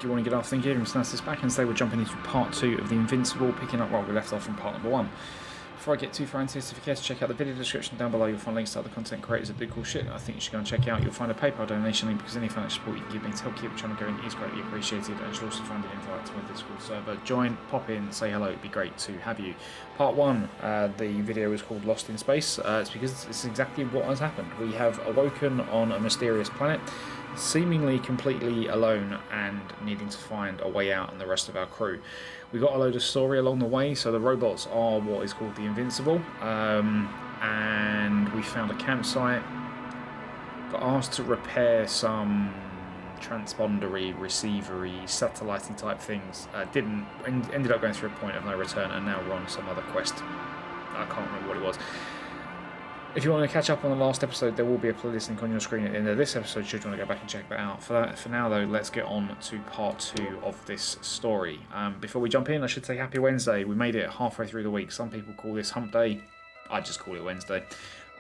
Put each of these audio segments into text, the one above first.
Good morning, good afternoon, good evening, Snass is back, and today we're jumping into part 2 of The Invincible, picking up where we left off from part number 1. Before I get too far into this, if you care to check out the video description down below, you'll find links to other content creators that do cool shit I think you should go and check out. You'll find a PayPal donation link because any financial support you can give me to help keep the channel going is greatly appreciated, and you'll also find an invite to my Discord server. Join, pop in, say hello, it'd be great to have you. Part 1, the video is called Lost in Space. It's because it's exactly what has happened. We have awoken on a mysterious planet, seemingly completely alone and needing to find a way out and the rest of our crew. We got a load of story along the way, so the robots are what is called the Invincible, and we found a campsite, got asked to repair some transpondery, receivery, satellite type things, ended up going through a point of no return, and now we're on some other quest. I can't remember what it was. If you want to catch up on the last episode, there will be a playlist link on your screen at the end of this episode should you want to go back and check that out. For now, though, let's get on to part 2 of this story. Before we jump in, I should say happy Wednesday. We made it halfway through the week. Some people call this hump day. I just call it Wednesday.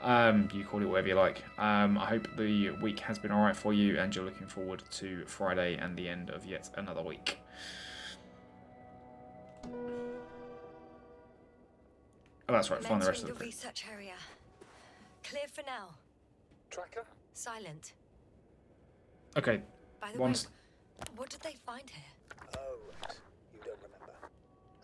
You call it whatever you like. I hope the week has been alright for you and you're looking forward to Friday and the end of yet another week. Oh, that's right. Find the rest of the research area. Clear for now. Tracker? Silent. Okay. By the way, what did they find here? Oh, right. You don't remember.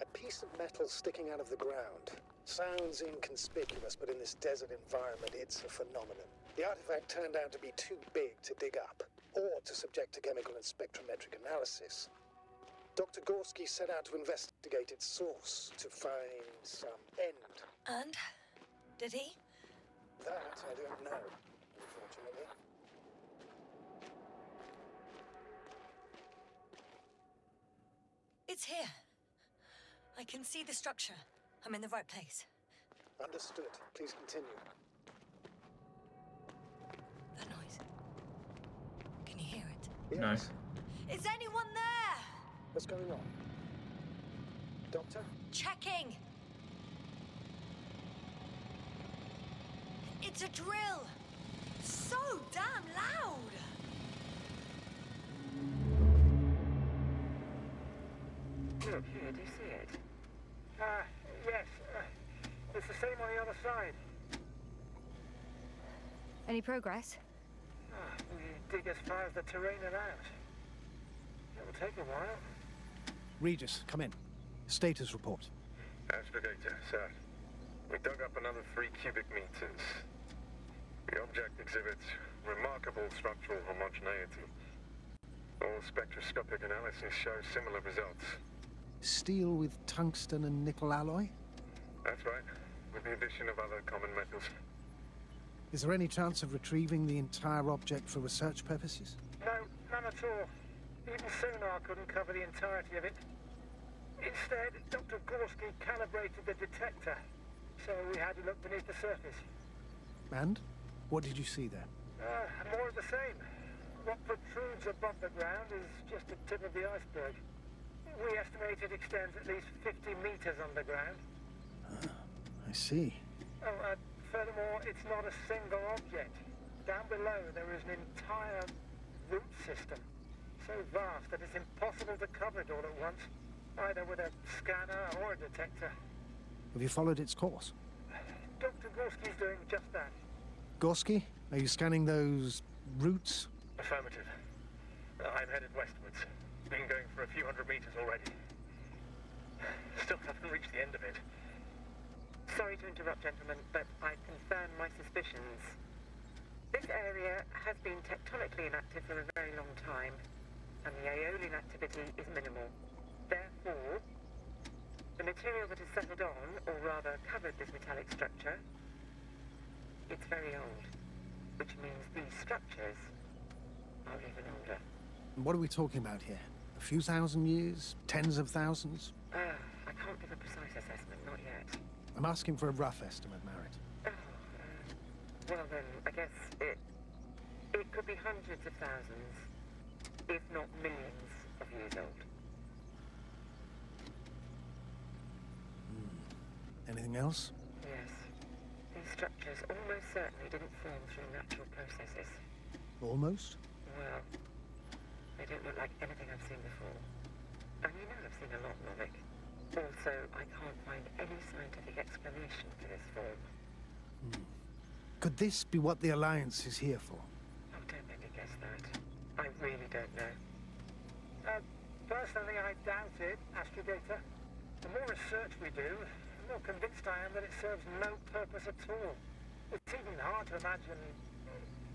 A piece of metal sticking out of the ground. Sounds inconspicuous, but in this desert environment, it's a phenomenon. The artifact turned out to be too big to dig up, or to subject to chemical and spectrometric analysis. Dr. Gorski set out to investigate its source, to find some end. And? Did he? That I don't know, unfortunately. It's here. I can see the structure. I'm in the right place. Understood. Please continue. That noise. Can you hear it? No. Yes. Is anyone there? What's going on? Doctor? Checking. It's a drill. So damn loud. Look, here, do you see it? Yes. It's the same on the other side. Any progress? We dig as far as the terrain allows. It'll take a while. Regis, come in. Status report. Astrogator, sir. We dug up another 3 cubic meters. The object exhibits remarkable structural homogeneity. All spectroscopic analysis shows similar results. Steel with tungsten and nickel alloy? That's right, with the addition of other common metals. Is there any chance of retrieving the entire object for research purposes? No, none at all. Even sonar couldn't cover the entirety of it. Instead, Dr. Gorski calibrated the detector, so we had to look beneath the surface. And? What did you see there? More of the same. What protrudes above the ground is just the tip of the iceberg. We estimate it extends at least 50 meters underground. I see. Furthermore, it's not a single object. Down below, there is an entire root system, so vast that it's impossible to cover it all at once, either with a scanner or a detector. Have you followed its course? Dr. Gorski's doing just that. Gorski, are you scanning those roots? Affirmative. I'm headed westwards. Been going for a few hundred meters already. Still haven't reached the end of it. Sorry to interrupt, gentlemen, but I confirm my suspicions. This area has been tectonically inactive for a very long time, and the aeolian activity is minimal. Therefore, the material that has settled on, or rather covered this metallic structure, it's very old, which means these structures are even older. What are we talking about here? A few thousand years? Tens of thousands? I can't give a precise assessment, not yet. I'm asking for a rough estimate, Merritt. Well then, I guess it could be hundreds of thousands, if not millions of years old. Anything else? Yes. These structures almost certainly didn't form through natural processes. Almost? Well, they don't look like anything I've seen before. Also, I can't find any scientific explanation for this form. Could this be what the Alliance is here for? Oh, don't make me guess that. I really don't know. Personally, I doubt it, Astrogator. The more research we do, the more convinced I am that it serves no purpose at all. It's even hard to imagine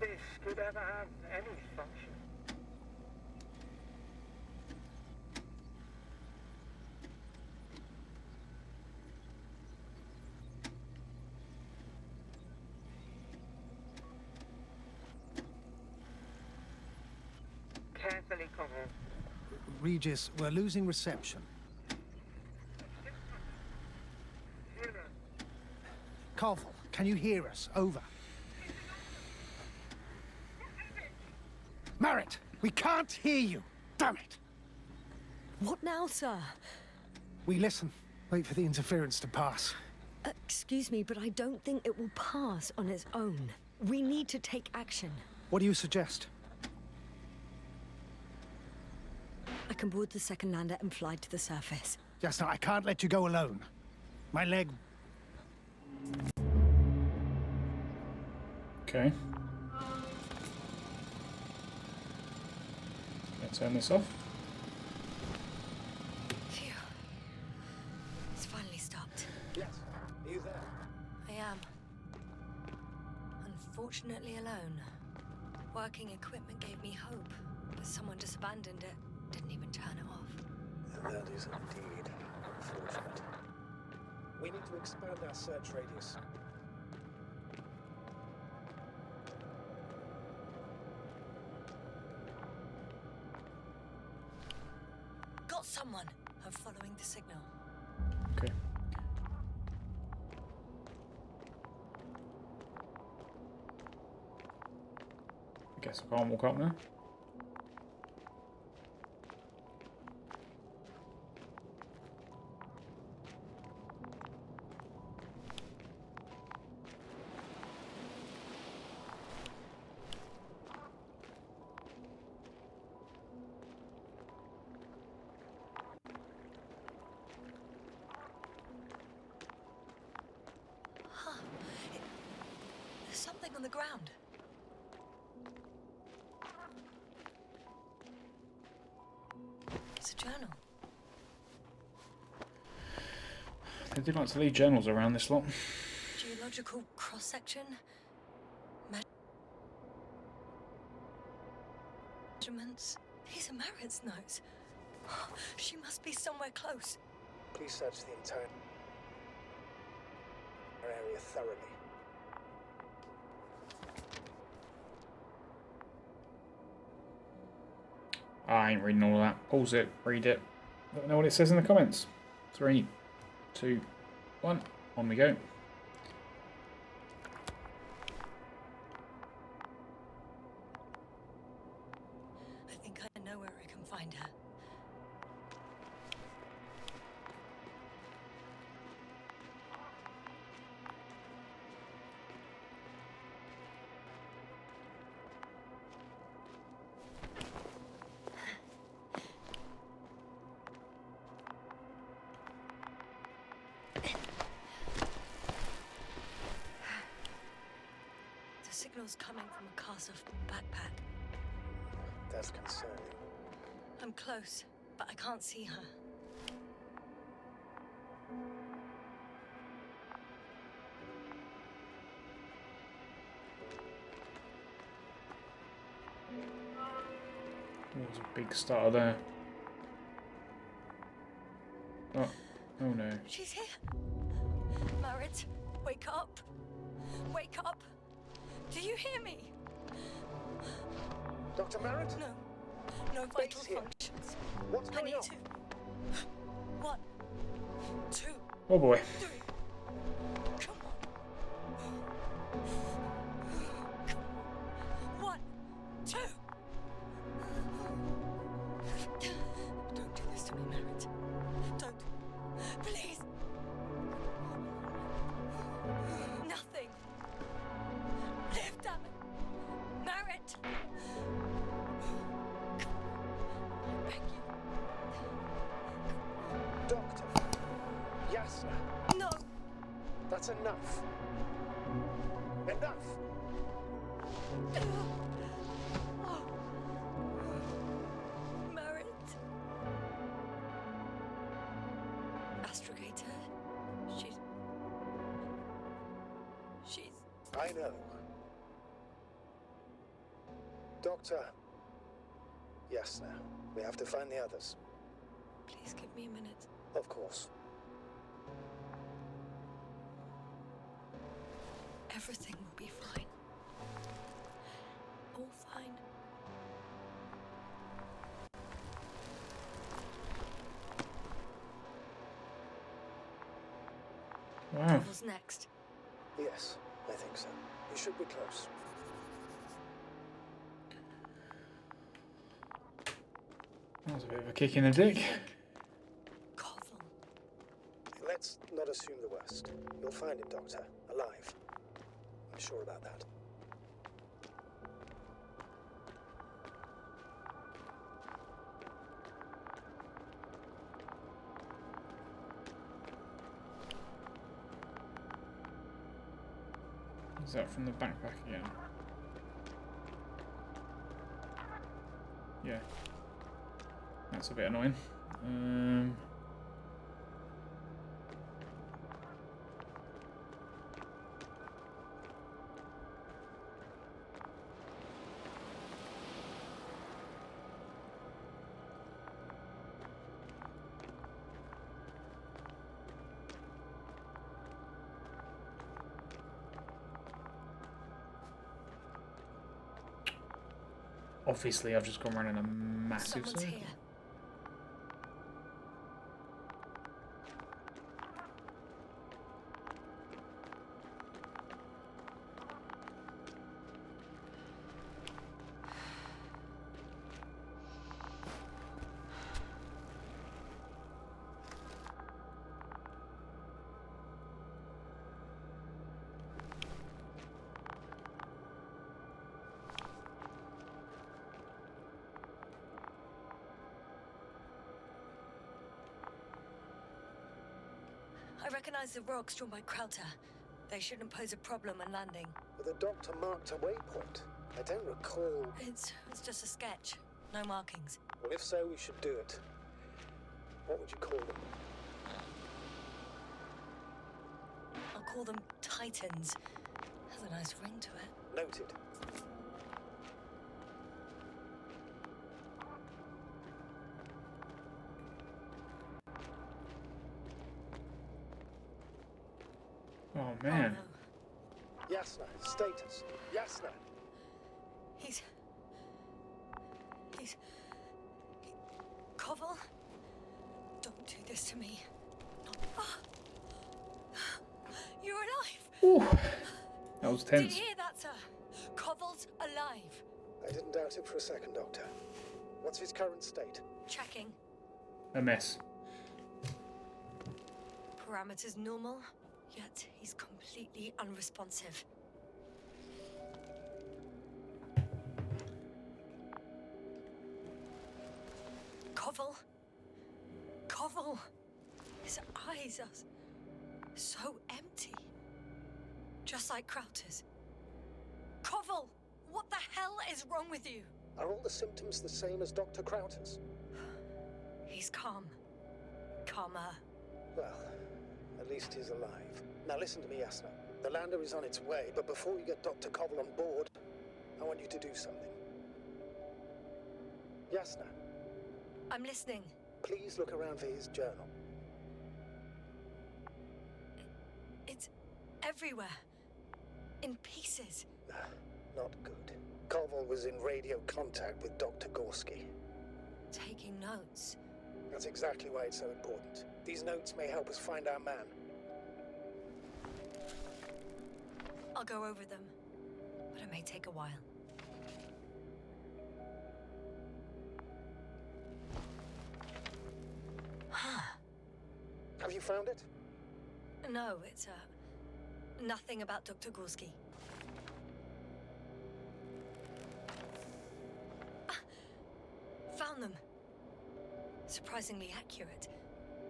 this could ever have any function. Carefully, Cobble. Regis, we're losing reception. Koval, can you hear us? Over. Merritt, we can't hear you. Damn it. What now, sir? We listen. Wait for the interference to pass. Excuse me, but I don't think it will pass on its own. We need to take action. What do you suggest? I can board the second lander and fly to the surface. Just now, I can't let you go alone. My leg... Okay. Let's turn this off. Phew. It's finally stopped. Yes. Are you there? I am. Unfortunately alone. Working equipment gave me hope, but someone just abandoned it. Didn't even turn it off. And that is indeed unfortunate. We need to expand our search radius. Got someone. I'm following the signal. Okay. I guess I can't walk up now. There's something on the ground. It's a journal. They do like to leave journals around this lot. Geological cross-section. Measurements. These are Merritt's notes. She must be somewhere close. Please search the entire area thoroughly. I ain't reading all of that. Pause it, read it. Let me know what it says in the comments. 3, 2, 1, on we go. I think I know where I can find her. The signal's coming from a cast-off backpack. That's concerning. I'm close, but I can't see her. There's a big starter there. Oh, oh no. She's here. Merritt, wake up. Wake up. Do you hear me? Dr. Merritt? No. No vital functions. What's I going need on? to. 1, 2, Oh boy. 3. Come on. 1, 2. Don't do this to me, Merritt. Don't. Please. Nothing. Live, damn it. Merritt. I beg you. Doctor, Yasna, No! that's enough. Enough! Merit. Astrogator. She's... I know. Doctor. Yasna, we have to find the others. Please give me a minute. Of course. Everything will be fine. All fine. Wow. What's next? Yes, I think so. You should be close. That was a bit of a kick in the dick. Koval. Let's not assume the worst. You'll find him, Doctor. Alive. I'm sure about that. Is that from the backpack again? Yeah. That's a bit annoying. Obviously, I've just gone around in a massive Someone's circle. here. I recognize the rocks drawn by Krauter. They shouldn't pose a problem when landing. But the doctor marked a waypoint. I don't recall... It's just a sketch. No markings. Well, if so, we should do it. What would you call them? I'll call them Titans. Has a nice ring to it. Noted. Oh man. Oh, no. Yasna, status. Yasna. He's... Koval? Don't do this to me. You're alive! Ooh, that was Did tense. you hear that, sir? Koval's alive. I didn't doubt it for a second, Doctor. What's his current state? Checking. A mess. Parameters normal, yet he's completely unresponsive. Koval? Koval! His eyes are so empty. Just like Krauter's. Koval! What the hell is wrong with you? Are all the symptoms the same as Dr. Krauter's? He's calm. Calmer. Well, at least he's alive. Now listen to me, Yasna. The lander is on its way, but before you get Dr. Koval on board, I want you to do something. Yasna, I'm listening. please look around for his journal. It's everywhere. In pieces. Not good. Koval was in radio contact with Dr. Gorski. Taking notes. That's exactly why it's so important. These notes may help us find our man. I'll go over them, but it may take a while. Have you found it? No, it's nothing about Dr. Gorski. Found them. Surprisingly accurate.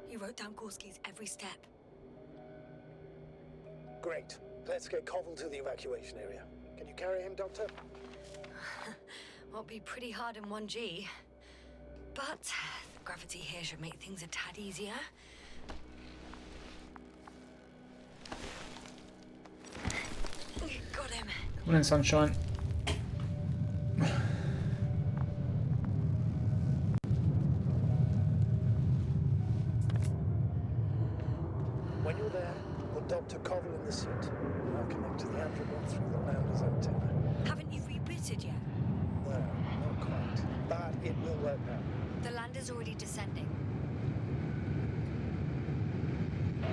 He wrote down Gorski's every step. Great. Let's get Koval to the evacuation area. Can you carry him, Doctor? Won't be pretty hard in 1G. But the gravity here should make things a tad easier. Got him. Come on in, sunshine. When you're there, put Dr. Koval in the seat. And I'll connect to the Androbot through the Lander's antenna. Haven't you rebooted yet? Well, not quite. But it will work now. The lander's already descending. Damn.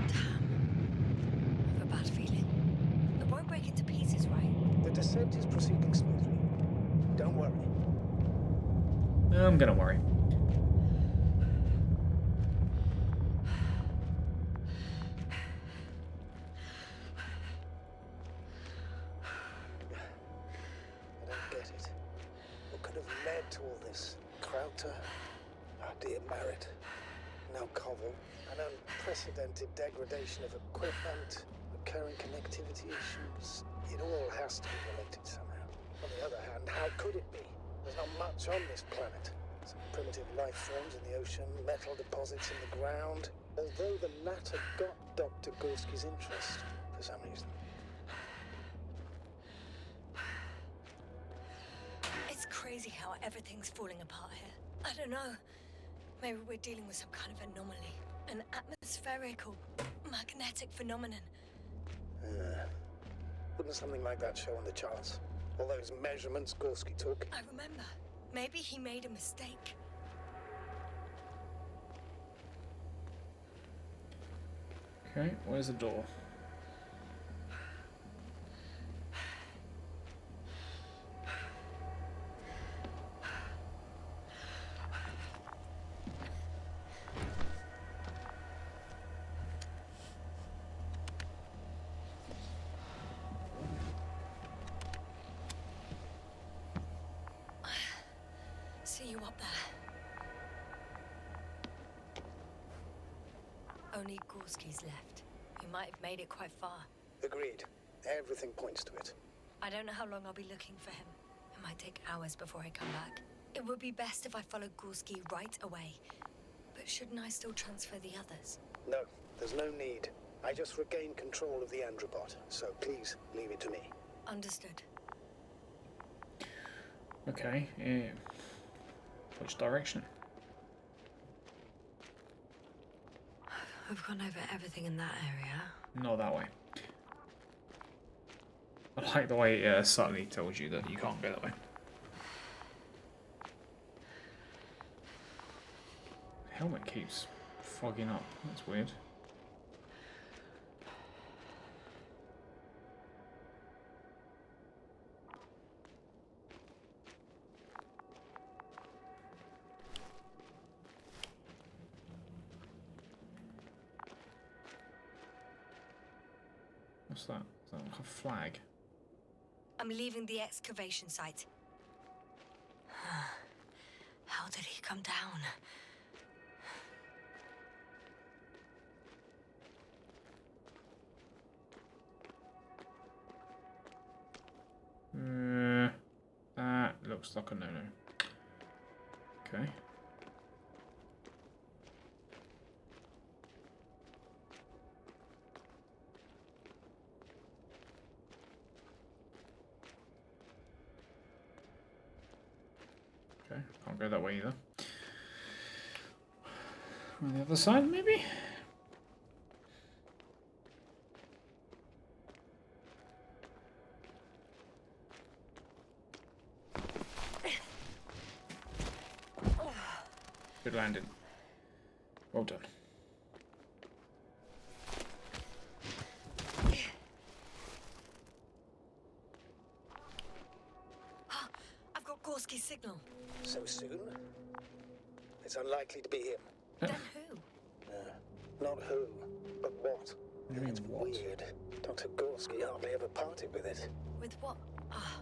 I have a bad feeling. It won't break into pieces, right? The descent is proceeding smoothly. Don't worry. I'm gonna worry. I don't get it. What could have led to all this? Krauter? Oh dear, Merritt. Now Koval. An unprecedented degradation of equipment, recurring connectivity issues. It all has to be related somehow. On the other hand, how could it be? There's not much on this planet. Some primitive life forms in the ocean, metal deposits in the ground. Although the latter got Dr. Gorski's interest for some reason. It's crazy how everything's falling apart here. I don't know. Maybe we're dealing with some kind of anomaly. An atmospheric or magnetic phenomenon. Wouldn't something like that show on the charts? All those measurements Gorski took? I remember. Maybe he made a mistake. Okay, where's the door? See you up there. Only Gorski's left. He might have made it quite far. Agreed. Everything points to it. I don't know how long I'll be looking for him. It might take hours before I come back. It would be best if I followed Gorski right away. But shouldn't I still transfer the others? No, there's no need. I just regained control of the Androbot, so please leave it to me. Understood. Okay, which direction? We've gone over everything in that area. Not that way. I like the way it subtly tells you that you can't go that way. The helmet keeps fogging up. That's weird. What's that? Is that like a flag? I'm leaving the excavation site. How did he come down? That looks like a no-no. Okay. Okay, can't go that way either. On the other side, maybe? Good landing. Well done. I've got Gorski's signal. So soon? It's unlikely to be him. Then who? Not who, but what. What do you mean, what? Weird. Dr. Gorski hardly ever parted with it. With what? Ah,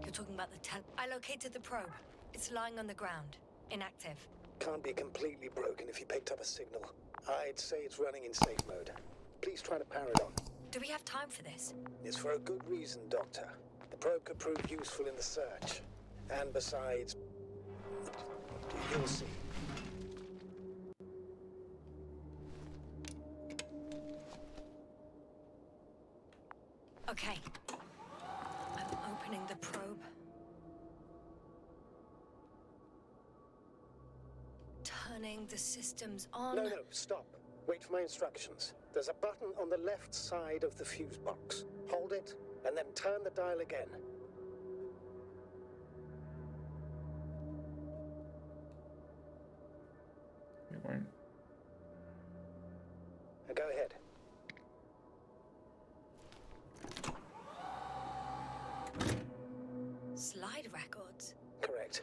you're talking about the I located the probe. It's lying on the ground. Inactive. Can't be completely broken if you picked up a signal. I'd say it's running in safe mode. Please try to power it on. Do we have time for this? It's for a good reason, Doctor. The probe could prove useful in the search. And besides, you'll see. Okay. I'm opening the probe. Turning the systems on. No, stop. Wait for my instructions. There's a button on the left side of the fuse box. Hold it, and then turn the dial again. It won't. Now go ahead. Slide records? Correct.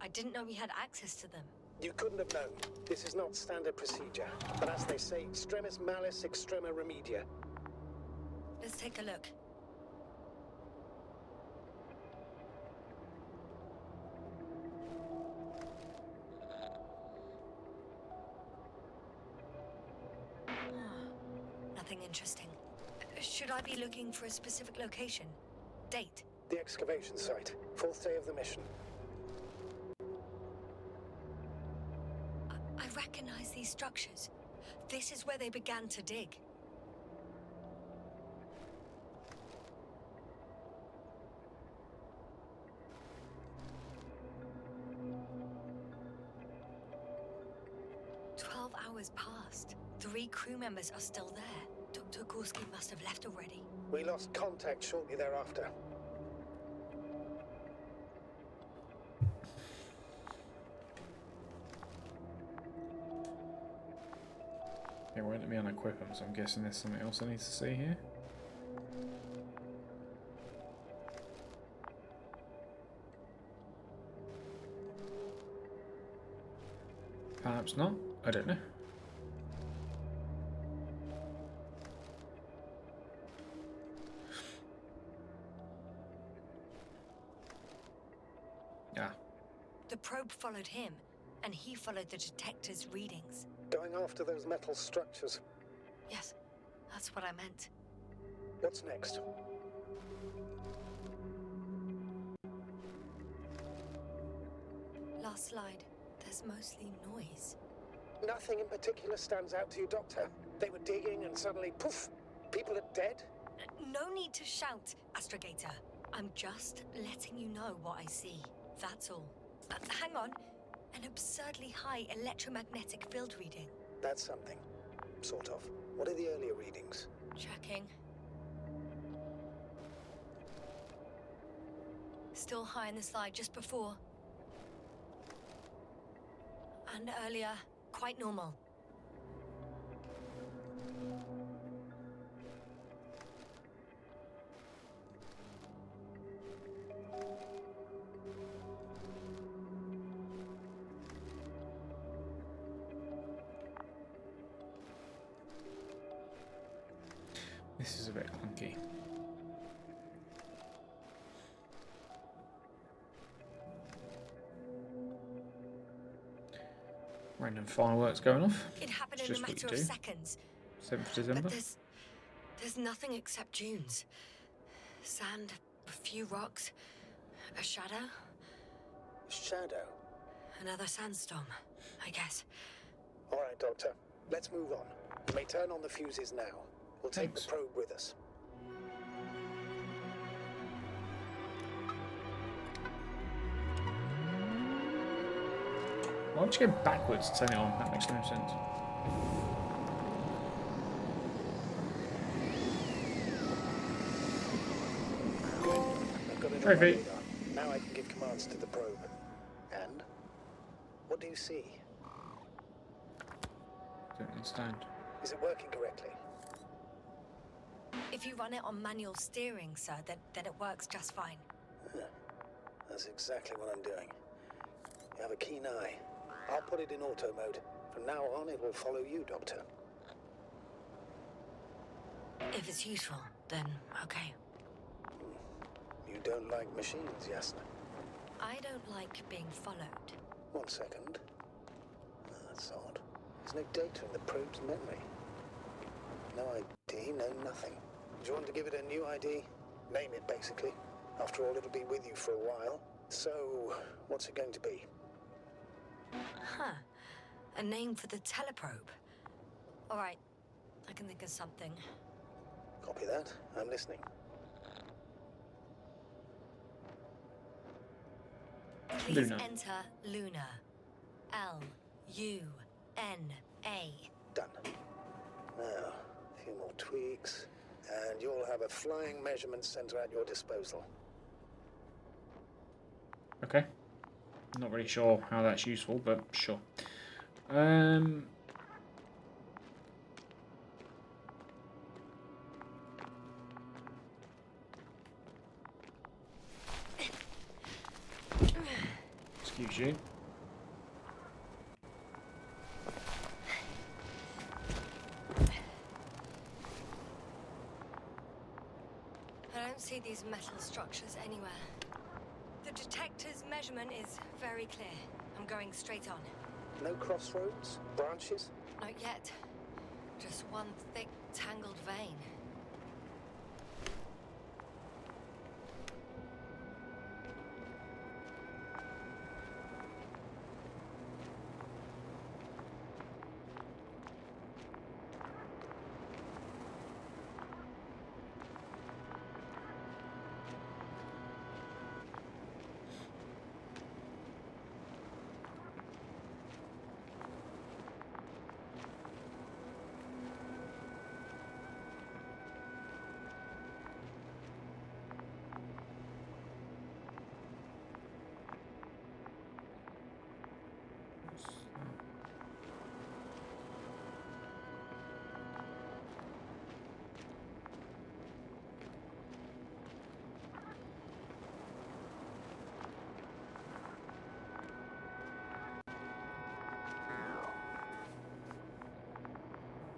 I didn't know we had access to them. You couldn't have known. This is not standard procedure. But as they say, extremis malice, extrema remedia. Let's take a look. Nothing interesting. Should I be looking for a specific location? Date? The excavation site. 4th day of the mission. I recognize these structures. This is where they began to dig. Hours passed. 3 crew members are still there. Dr. Gorski must have left already. We lost contact shortly thereafter. It won't let me unequip them, so I'm guessing there's something else I need to see here. Perhaps not. I don't know. Yeah. The probe followed him, and he followed the detector's readings. Going after those metal structures. Yes, that's what I meant. What's next? Last slide. There's mostly noise. Nothing in particular stands out to you, Doctor. They were digging and suddenly, poof, people are dead? No need to shout, Astrogator. I'm just letting you know what I see. That's all. Hang on. An absurdly high electromagnetic field reading. That's something. Sort of. What are the earlier readings? Checking. Still high in the slide just before. And earlier, quite normal. This is a bit clunky. Random fireworks going off. It happened It's in a just what matter you of do. seconds. 7th December. But there's nothing except dunes. Sand, a few rocks, a shadow, Shadow. another sandstorm, I guess. All right, Doctor. Let's move on. You may turn on the fuses now. We'll take Thanks. the probe with us. Why would you go backwards to turn it on? That makes no sense. Good. I've got it on my Trophy. radar. Now I can give commands to the probe. And? What do you see? Don't understand. Is it working correctly? If you run it on manual steering, sir, then it works just fine. That's exactly what I'm doing. You have a keen eye. I'll put it in auto mode. From now on, it will follow you, Doctor. If it's useful, then okay. You don't like machines, Yasna? I don't like being followed. 1 second. That's odd. There's no data in the probe's memory. No idea ID, no nothing. Do you want to give it a new ID? Name it, basically. After all, it'll be with you for a while. So, what's it going to be? Huh. A name for the teleprobe. All right, I can think of something. Copy that. I'm listening. Please Luna. enter Luna. L-U-N-A. Done. Now, a few more tweaks, and you'll have a flying measurement center at your disposal. Okay. Not really sure how that's useful, but sure. Excuse you. I don't see these metal structures anywhere. The detector's measurement is very clear. I'm going straight on. No crossroads? Branches? Not yet. Just one thick, tangled vein.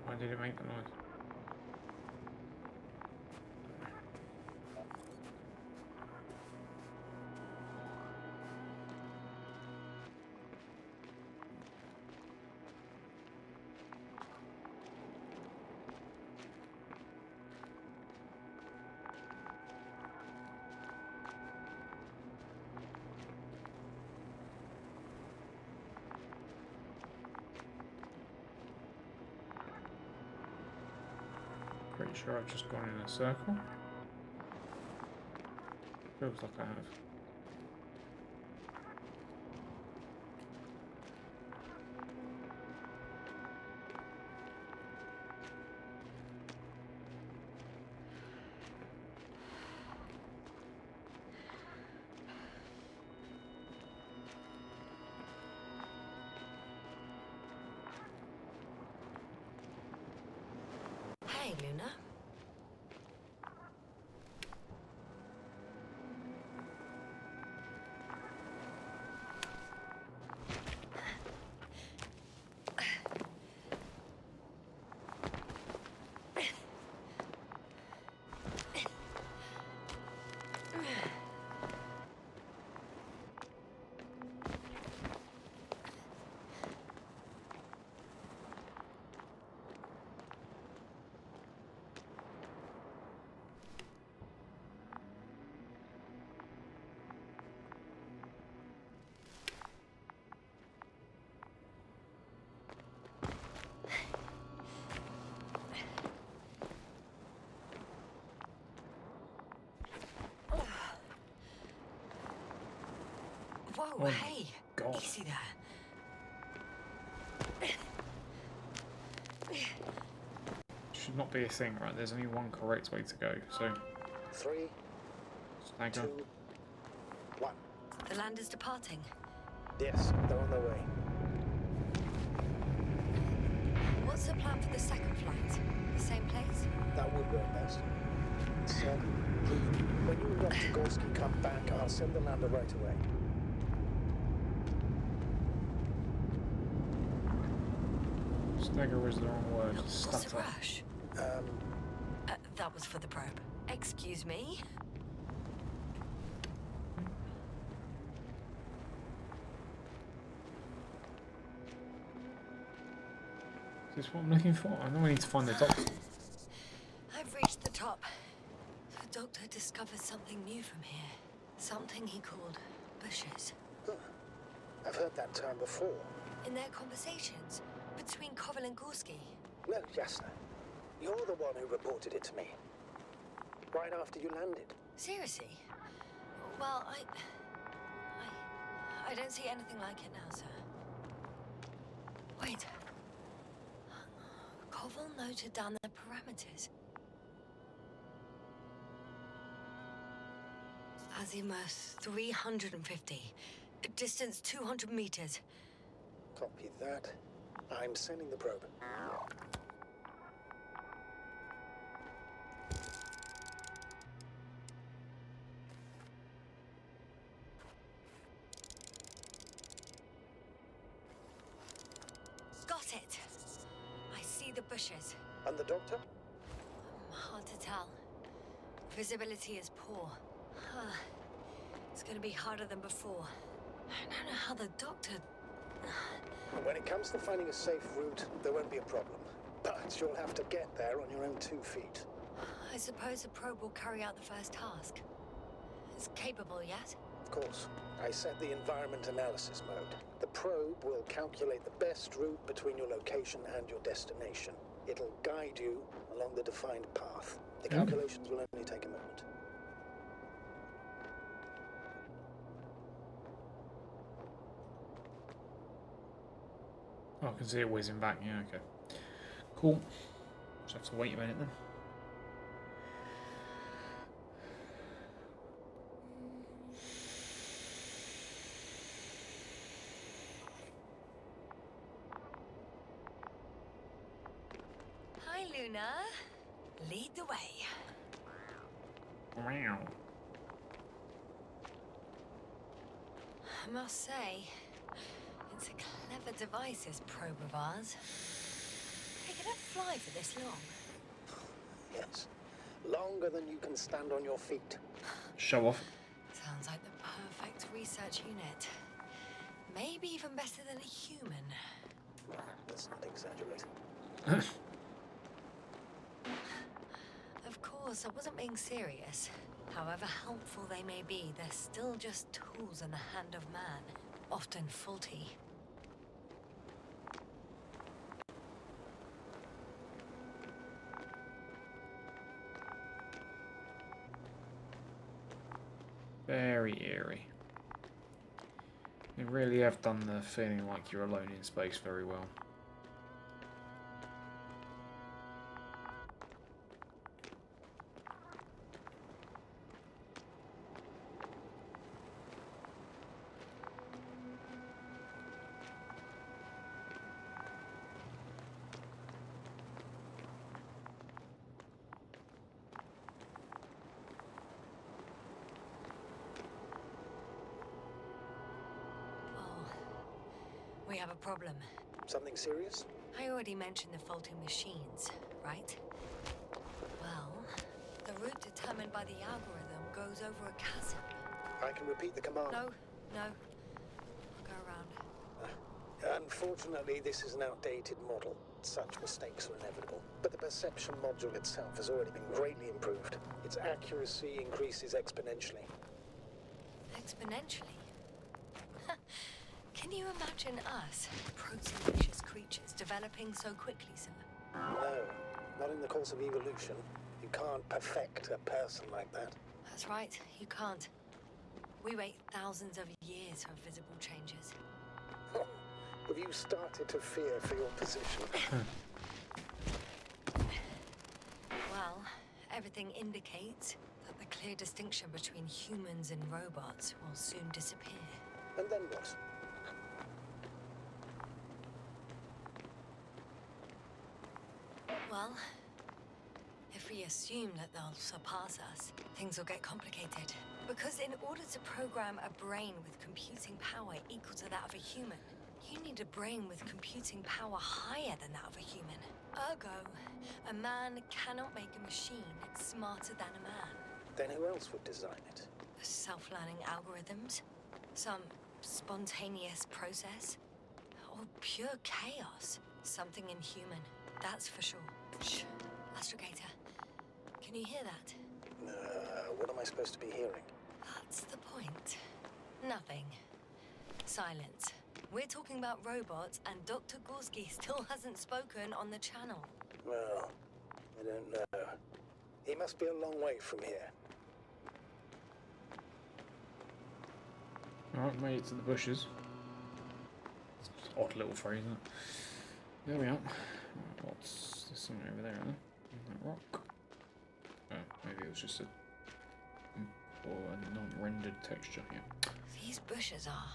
Why did it make the noise? Pretty sure I've just gone in a circle. Feels like I have. Hey, Luna. Whoa, Oh, hey. God. Easy there. Should not be a thing, right? There's only one correct way to go, so 3, stagger. 2, 1. The land is departing. Yes, they're on their way. What's the plan for the second flight? The same place? That would work best. So, when you and Dr. Gorski come back, I'll send the lander right away. Stagger is the wrong word. What's the Stutter. rush? That was for the probe. Excuse me? Is this what I'm looking for? I know I need to find the doctor. doctor discovered something new from here. Something he called bushes. Huh. I've heard that term before. In their conversations between Koval and Gorski. No, Jasna. You're the one who reported it to me. Right after you landed. Seriously? Well, I don't see anything like it now, sir. Wait. Koval noted down the parameters. Azimuth 350. Distance 200 meters. Copy that. I'm sending the probe. Got it. I see the bushes. And the doctor? Hard to tell. Visibility is poor. It's gonna be harder than before. I don't know how the doctor... When it comes to finding a safe route, there won't be a problem. But you'll have to get there on your own 2 feet. I suppose the probe will carry out the first task. It's capable yet? Of course. I set the environment analysis mode. The probe will calculate the best route between your location and your destination. It'll guide you along the defined path. The calculations will only take a moment. Oh, I can see it whizzing back. Yeah, okay. Cool. Just have to wait a minute then. Hi, Luna. Lead the way. Wow. I must say, it's a clever device, this probe of ours. Hey, can it fly for this long? Yes. Longer than you can stand on your feet. Show off. Sounds like the perfect research unit. Maybe even better than a human. Let's not exaggerate. Of course, I wasn't being serious. However helpful they may be, they're still just tools in the hand of man, often faulty. Very eerie. You really have done the feeling like you're alone in space very well. We have a problem. Something serious? I already mentioned the faulty machines, right? Well, the route determined by the algorithm goes over a chasm. I can repeat the command. No. I'll go around. Unfortunately, this is an outdated model. Such mistakes are inevitable. But the perception module itself has already been greatly improved. Its accuracy increases exponentially. Exponentially? Can you imagine us, proteinaceous creatures, developing so quickly, sir? No, not in the course of evolution. You can't perfect a person like that. That's right, you can't. We wait thousands of years for visible changes. Have you started to fear for your position? Well, everything indicates that the clear distinction between humans and robots will soon disappear. And then what? Well, if we assume that they'll surpass us, things will get complicated. Because in order to program a brain with computing power equal to that of a human, you need a brain with computing power higher than that of a human. Ergo, a man cannot make a machine smarter than a man. Then who else would design it? Self-learning algorithms? Some spontaneous process? Or pure chaos? Something inhuman, that's for sure. Shh, Astrogator, can you hear that? What am I supposed to be hearing? That's the point. Nothing. Silence. We're talking about robots, and Dr. Gorski still hasn't spoken on the channel. Well, I don't know. He must be a long way from here. Alright, made it to the bushes. It's an odd little phrase, isn't it? There we are. Right, what's there's something over there, isn't there? That rock. Oh, maybe it was just a non-rendered texture. Yeah. These bushes are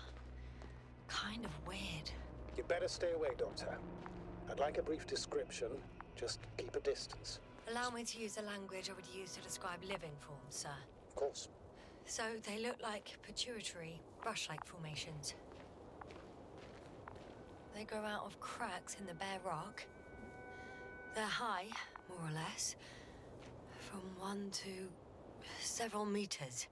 kind of weird. You'd better stay away, Doctor. I'd like a brief description. Just keep a distance. Allow me to use the language I would use to describe living forms, sir. Of course. So they look like pituitary, brush-like formations. They grow out of cracks in the bare rock. They're high, more or less, from 1 to several meters.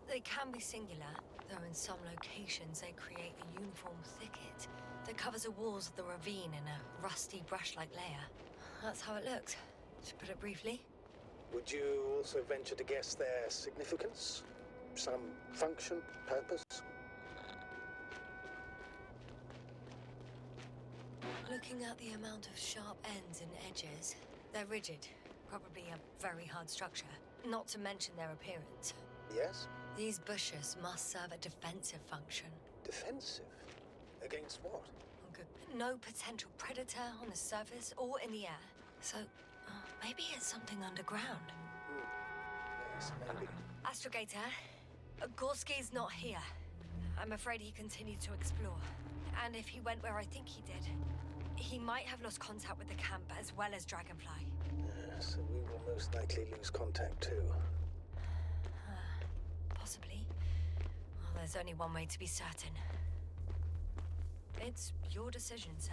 They can be singular, though in some locations they create a uniform thicket that covers the walls of the ravine in a rusty brush-like layer. That's how it looks, to put it briefly. Would you also venture to guess their significance? Some function, purpose? Looking at the amount of sharp ends and edges, they're rigid, probably a very hard structure, not to mention their appearance. Yes? These bushes must serve a defensive function. Defensive? Against what? No potential predator on the surface or in the air. So, maybe it's something underground. Yes, maybe. Astrogator, Gorski's not here. I'm afraid he continued to explore. And if he went where I think he did, he might have lost contact with the camp as well as Dragonfly. So we will most likely lose contact too. Possibly. Well, there's only one way to be certain. It's your decision, sir.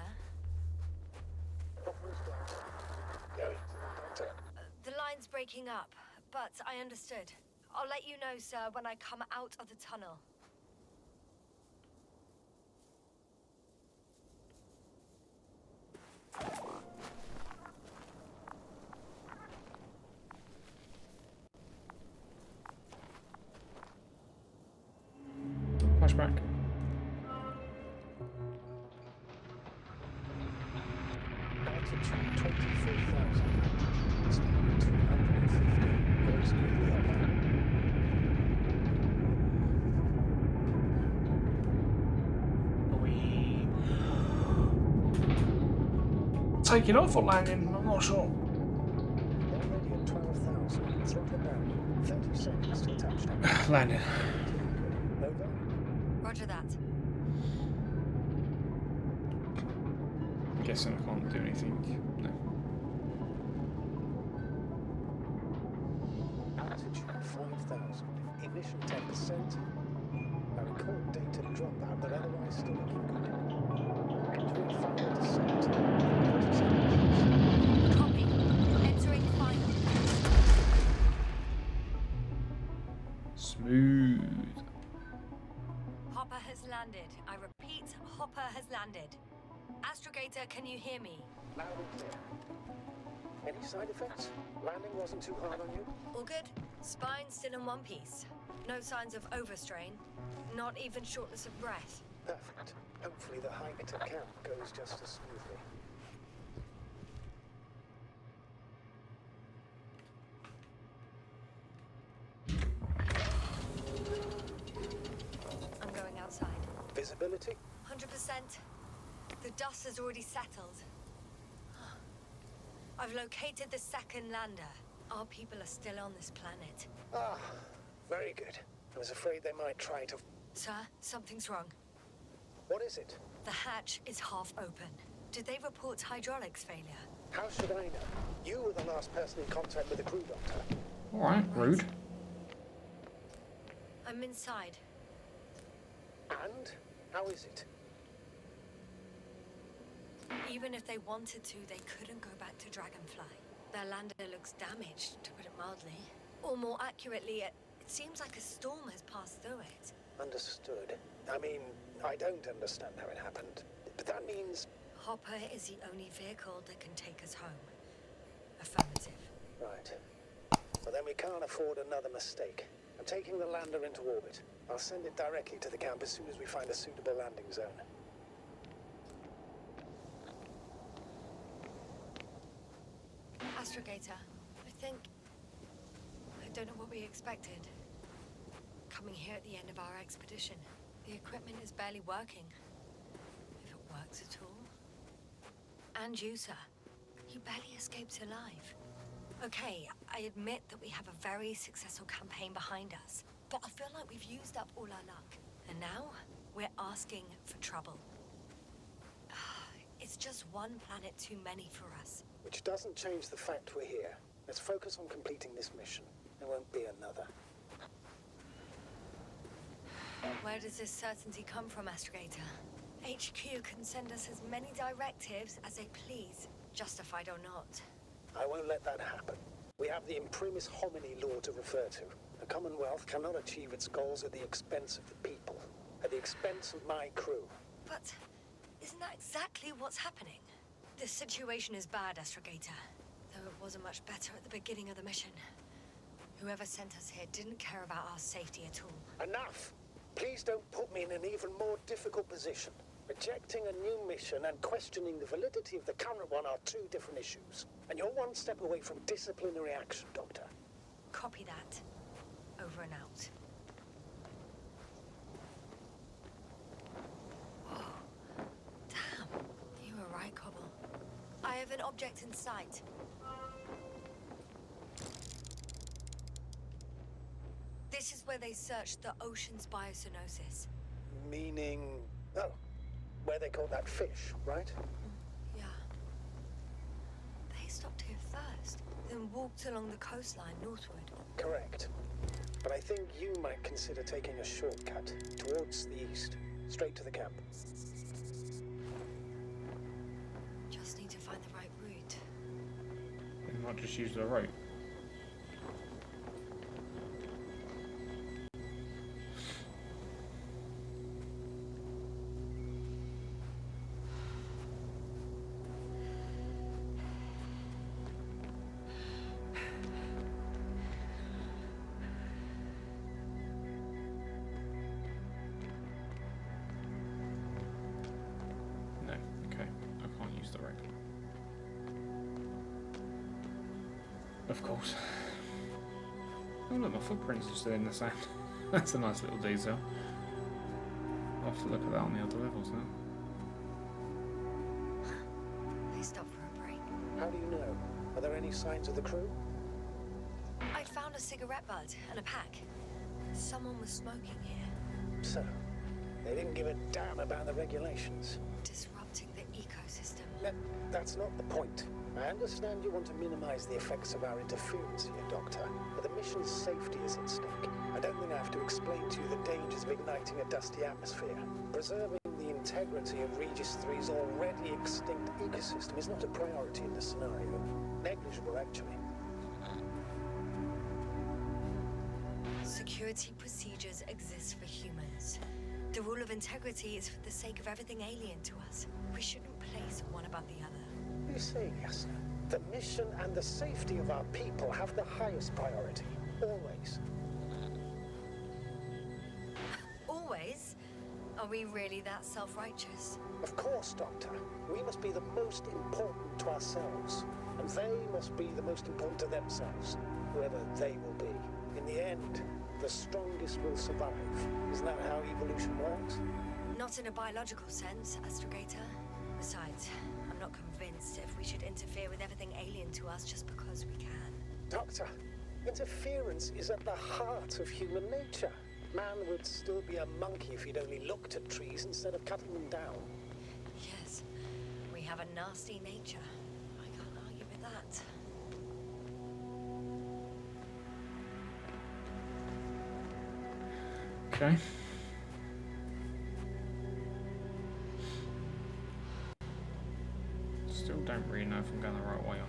The line's breaking up, but I understood. I'll let you know, sir, when I come out of the tunnel. Flashback. Altitude 24,000. Speed 250. Goes quickly up. Are we taking off or landing? I'm not sure. Already at 12,000. Throttle down. 30 seconds to touchdown. Landing. Over. Roger that. I'm guessing I can't do anything. No. Altitude 5,000. Ignition 10%. I record data dropout, but otherwise still looking good. Entering final descent. 20 seconds. Copy. Entering final. Smooth. Hopper has landed. I repeat, Hopper has landed. Astrogator, can you hear me? Loud and clear. Any side effects? Landing wasn't too hard on you? All good. Spine still in one piece. No signs of overstrain. Not even shortness of breath. Perfect. Hopefully the hike to camp goes just as smoothly. I'm going outside. Visibility? 100%. The dust has already settled. I've located the second lander. Our people are still on this planet. Ah, very good. I was afraid they might try to... Sir, something's wrong. What is it? The hatch is half open. Did they report hydraulics failure? How should I know? You were the last person in contact with the crew, Doctor. Alright, rude. I'm inside. And? How is it? Even if they wanted to, they couldn't go back to Dragonfly. Their lander looks damaged, to put it mildly. Or more accurately, it seems like a storm has passed through it. Understood. I mean, I don't understand how it happened. But that means... Hopper is the only vehicle that can take us home. Affirmative. Right. But then we can't afford another mistake. I'm taking the lander into orbit. I'll send it directly to the camp as soon as we find a suitable landing zone. Astrogator, I don't know what we expected. Coming here at the end of our expedition, the equipment is barely working. If it works at all. And you, sir. You barely escaped alive. Okay, I admit that we have a very successful campaign behind us, but I feel like we've used up all our luck. And now, we're asking for trouble. It's just one planet too many for us. Which doesn't change the fact we're here. Let's focus on completing this mission. There won't be another. Where does this certainty come from, Astrogator? HQ can send us as many directives as they please, justified or not. I won't let that happen. We have the imprimis homini law to refer to. The Commonwealth cannot achieve its goals at the expense of the people, at the expense of my crew. But isn't that exactly what's happening? The situation is bad, Astrogator, though it wasn't much better at the beginning of the mission. Whoever sent us here didn't care about our safety at all. Enough! Please don't put me in an even more difficult position. Rejecting a new mission and questioning the validity of the current one are two different issues. And you're one step away from disciplinary action, Doctor. Copy that. Over and out. Whoa. Damn. You were right, Cobble. I have an object in sight. This is where they searched the ocean's biocenosis. Meaning... oh, where they caught that fish, right? Yeah. They stopped here first, then walked along the coastline northward. Correct. But I think you might consider taking a shortcut towards the east, straight to the camp. Just need to find the right route. They might just use the rope. Of course. Oh look, my footprints are still in the sand. That's a nice little detail. I'll have to look at that on the other levels now. They stopped for a break. How do you know? Are there any signs of the crew? I found a cigarette butt and a pack. Someone was smoking here. So, they didn't give a damn about the regulations. Disrupting the ecosystem. That's not the point. I understand you want to minimize the effects of our interference here, Doctor, but the mission's safety is at stake. I don't think I have to explain to you the dangers of igniting a dusty atmosphere. Preserving the integrity of Regis 3's already extinct ecosystem is not a priority in this scenario. Negligible, actually. Security procedures exist for humans. The rule of integrity is for the sake of everything alien to us. We shouldn't place one above the other. You say, yes, sir. The mission and the safety of our people have the highest priority. Always. Always? Are we really that self-righteous? Of course, Doctor. We must be the most important to ourselves. And they must be the most important to themselves. Whoever they will be. In the end, the strongest will survive. Isn't that how evolution works? Not in a biological sense, Astrogator. Besides, I'm not convinced if we should interfere with everything alien to us just because we can. Doctor, interference is at the heart of human nature. Man would still be a monkey if he'd only looked at trees instead of cutting them down. Yes, we have a nasty nature. I can't argue with that. Okay. Still don't really know if I'm going the right way or not.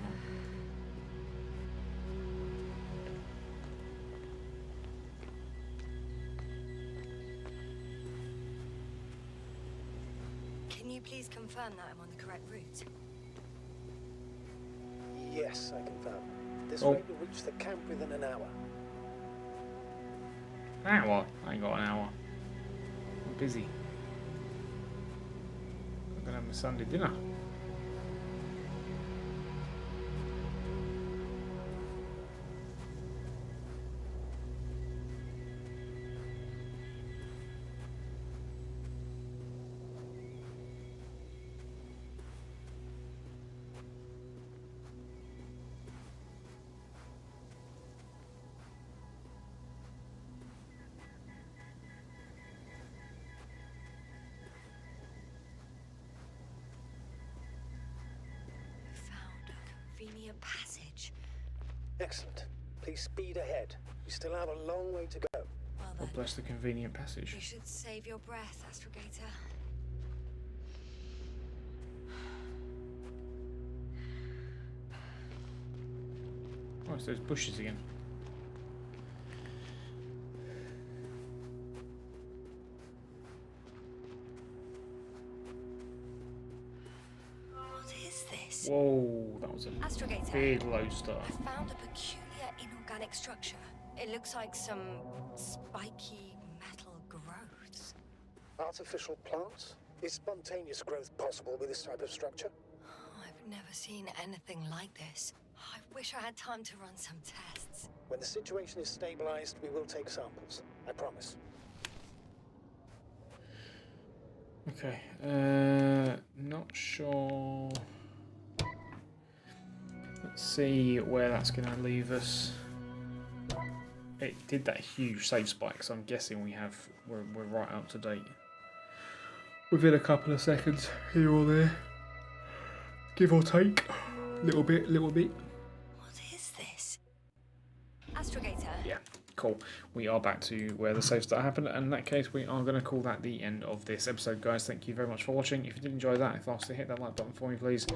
Can you please confirm that I'm on the correct route? Yes, I confirm. This Oh. rate will reach the camp within an hour. Hour? I ain't got an hour. I'm busy. I'm gonna have my Sunday dinner. Found a convenient passage. Excellent. Please speed ahead. We still have a long way to go. Well God then, bless the convenient passage. you should save your breath, Astrogator. Oh, it's those bushes again. What is this? Whoa, that was a Astrogator, big low start. I found a peculiar inorganic structure. It looks like some spiky metal growths. Artificial plants? Is spontaneous growth possible with this type of structure? I've never seen anything like this. I wish I had time to run some tests. When the situation is stabilized, we will take samples. I promise. Okay, not sure. Let's see where that's going to leave us. It did that huge save spike, so I'm guessing we're right up to date. Within a couple of seconds, here or there, give or take, little bit. What is this? Astrogator. Yeah, cool. We are back to where the save start happened, and in that case, we are going to call that the end of this episode, guys. Thank you very much for watching. If you did enjoy that, if lastly, hit that like button for me, please.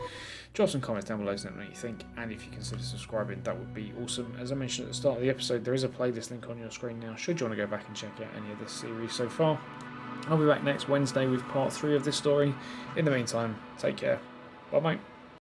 Drop some comments down below to let me know what you think, and if you consider subscribing, that would be awesome. As I mentioned at the start of the episode, there is a playlist link on your screen now, should you want to go back and check out any of this series so far. I'll be back next Wednesday with part 3 of this story. In the meantime, take care. Bye-bye.